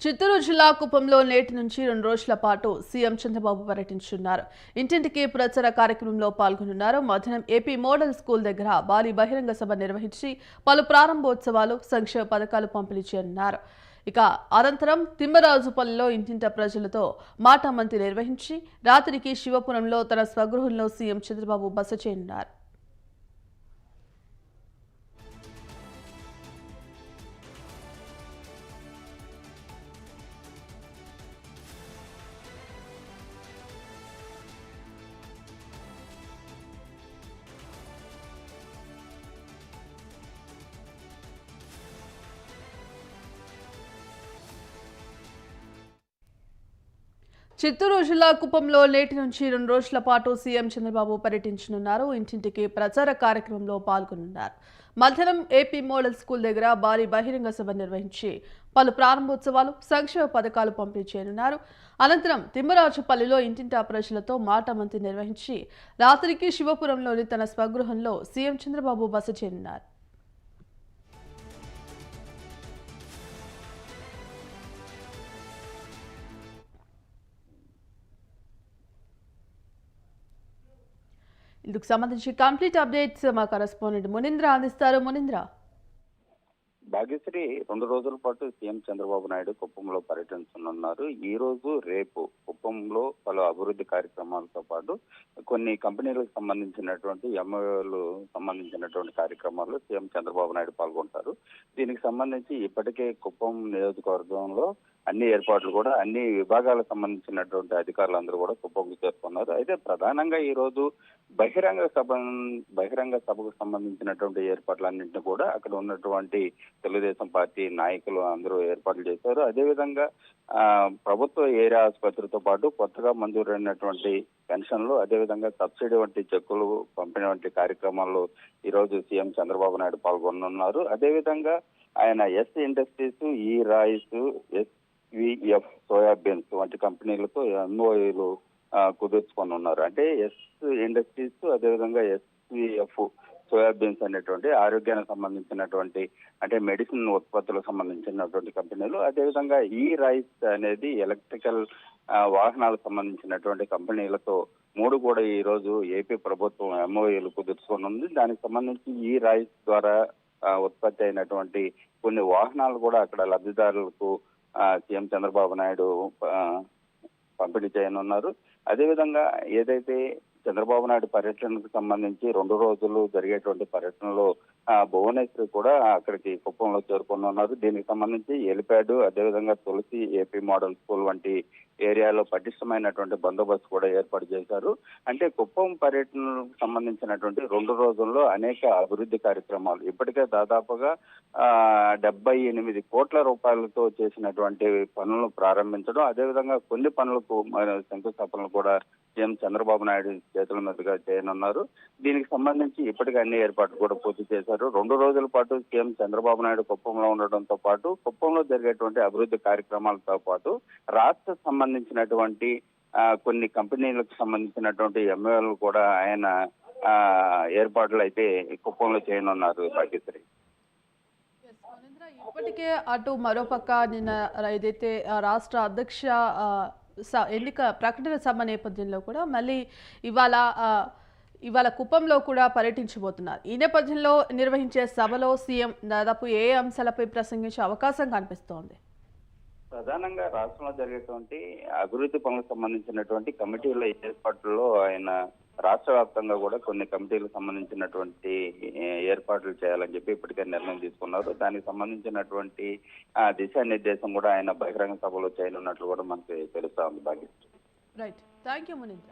చిత్తూరు జిల్లా కుప్పంలో నేటి నుంచి 2 రోజుల పాటు సీఎం చంద్రబాబు పర్యటించనున్నారు. ఇంటింటికి ప్రచార కార్యక్రమంలో పాల్గొనున్నారు. మధ్యాహ్నం ఏపీ మోడల్ స్కూల్ దగ్గర భారీ బహిరంగ సభ నిర్వహించి పలు ప్రారంభోత్సవాలు, సంక్షేమ పథకాలు పంపిణీ చేయనున్నారు. ఇక అనంతరం తిమ్మరాజుపల్లిలో ఇంటింట ప్రజలతో మాటామంతి నిర్వహించి రాత్రికి శివపురంలో తన స్వగృహంలో సీఎం చంద్రబాబు బస చేయనున్నారు. చిత్తూరు జిల్లా కుప్పంలో నేటి నుంచి 2 రోజుల పాటు సీఎం చంద్రబాబు పర్యటించనున్నారు. ఇంటింటికి ప్రచార కార్యక్రమంలో పాల్గొనున్నారు. మధ్యాహ్నం ఏపీ మోడల్ స్కూల్ దగ్గర భారీ బహిరంగ సభ నిర్వహించి పలు ప్రారంభోత్సవాలు, సంక్షేమ పథకాలు పంపిణీ చేయనున్నారు. అనంతరం తిమ్మరాజుపల్లిలో ఇంటింటా ప్రజలతో మాటామంతి నిర్వహించి రాత్రికి శివపురంలోని తన స్వగృహంలో సీఎం చంద్రబాబు బస చేయనున్నారు. ఇందుకు సంబంధించి కంప్లీట్ అప్డేట్స్ మా కరెస్పాండెంట్ మునీంద్ర అందిస్తారు. మునీంద్ర, భాగ్యశ్రీ 2 రోజుల పాటు సీఎం చంద్రబాబు నాయుడు కుప్పంలో పర్యటించనున్నారు. ఈ రోజు రేపు కుప్పంలో పలు అభివృద్ధి కార్యక్రమాలతో పాటు కొన్ని కంపెనీలకు సంబంధించినటువంటి ఎంఓఏలు సంబంధించినటువంటి కార్యక్రమాల్లో సీఎం చంద్రబాబు నాయుడు పాల్గొంటారు. దీనికి సంబంధించి ఇప్పటికే కుప్పం నియోజకవర్గంలో అన్ని ఏర్పాట్లు కూడా అన్ని విభాగాలకు సంబంధించినటువంటి అధికారులందరూ కూడా కుప్పంకు చేరుకున్నారు. అయితే ప్రధానంగా ఈ రోజు బహిరంగ సభకు సంబంధించినటువంటి ఏర్పాట్లన్నింటినీ కూడా అక్కడ ఉన్నటువంటి తెలుగుదేశం పార్టీ నాయకులు అందరూ ఏర్పాట్లు చేశారు. అదేవిధంగా ప్రభుత్వ ఏరియా ఆసుపత్రితో పాటు కొత్తగా మంజూరైనటువంటి పెన్షన్లు, అదేవిధంగా సబ్సిడీ వంటి చెక్కులు పంపిణీ వంటి కార్యక్రమాల్లో ఈ రోజు సీఎం చంద్రబాబు నాయుడు పాల్గొనున్నారు. అదేవిధంగా ఆయన ఎస్ ఇండస్ట్రీస్, ఈ రైస్, ఎస్విఎఫ్ సోయాబీన్స్ వంటి కంపెనీలతో ఎంఓఏలు కుదుర్చుకొని ఉన్నారు. అంటే ఎస్ ఇండస్ట్రీస్, అదేవిధంగా ఎస్విఎఫ్ సోయాబీన్స్ అనేటువంటి ఆరోగ్యానికి సంబంధించినటువంటి అంటే మెడిసిన్ ఉత్పత్తులకు సంబంధించినటువంటి కంపెనీలు, అదేవిధంగా ఈ రైస్ అనేది ఎలక్ట్రికల్ వాహనాలకు సంబంధించినటువంటి కంపెనీలతో 3 కూడా ఈ రోజు ఏపీ ప్రభుత్వం ఎంఓఏలు కుదుర్చుకొని ఉంది. దానికి సంబంధించి ఈ రైస్ ద్వారా ఉత్పత్తి అయినటువంటి కొన్ని వాహనాలు కూడా అక్కడ లబ్ధిదారులకు సీఎం చంద్రబాబు నాయుడు పంపిణీ చేయనున్నారు. అదేవిధంగా ఏదైతే చంద్రబాబు నాయుడు పర్యటనకు సంబంధించి 2 రోజులు జరిగేటువంటి పర్యటనలో భువనేశ్వరి కూడా అక్కడికి కుప్పంలో చేరుకున్నారు. దీనికి సంబంధించి హెలిప్యాడ్, అదేవిధంగా తులసి ఏపీ మోడల్ స్కూల్ వంటి ఏరియాలో పటిష్టమైనటువంటి బందోబస్తు కూడా ఏర్పాటు చేశారు. అంటే కుప్పం పర్యటనకు సంబంధించినటువంటి 2 రోజుల్లో అనేక అభివృద్ధి కార్యక్రమాలు ఇప్పటికే దాదాపుగా 78 కోట్ల రూపాయలతో చేసినటువంటి పనులను ప్రారంభించడం, అదేవిధంగా కొన్ని పనులకు శంకుస్థాపనలు కూడా సీఎం చంద్రబాబు నాయుడు చేతుల మీదుగా చేయనున్నారు. దీనికి సంబంధించి ఇప్పటికే అన్ని ఏర్పాట్లు కూడా పూర్తి చేశారు. 2 రోజుల పాటు సీఎం చంద్రబాబు నాయుడు కుప్పంలో ఉండడంతో పాటు కుప్పంలో జరిగేటువంటి అభివృద్ధి కార్యక్రమాలతో పాటు రాష్ట్ర సంబంధించినటువంటి కొన్ని కంపెనీలకు సంబంధించినటువంటి ఎంఓఏలు కూడా ఆయన ఏర్పాట్లు అయితే కుప్పంలో చేయనున్నారు. భాగ్యశ్రీ, ఇప్పటికే అటు మరోపక్క నిన్న ఏదైతే రాష్ట్ర అధ్యక్ష ఎన్నిక ప్రకటన సభ నేపథ్యంలో కూడా మళ్ళీ ఇవాళ కుప్పంలో కూడా పర్యటించబోతున్నారు. ఈ నేపథ్యంలో నిర్వహించే సభలో సీఎం దాదాపు ఏ అంశాలపై ప్రసంగించే అవకాశం కనిపిస్తోంది? ప్రధానంగా రాష్ట్రంలో జరిగేటువంటి అభివృద్ధి పనులకు సంబంధించినటువంటి కమిటీల ఏర్పాట్లలో ఆయన రాష్ట్ర వ్యాప్తంగా కూడా కొన్ని కమిటీలకు సంబంధించినటువంటి ఏర్పాట్లు చేయాలని చెప్పి ఇప్పటికే నిర్ణయం తీసుకున్నారు. దానికి సంబంధించినటువంటి దిశానిర్దేశం కూడా ఆయన బహిరంగ సభలో చేయనున్నట్లు కూడా మనకి తెలుస్తా ఉంది. భాగ్యశ్రీ, రైట్, థ్యాంక్ యూ మునీంద్ర.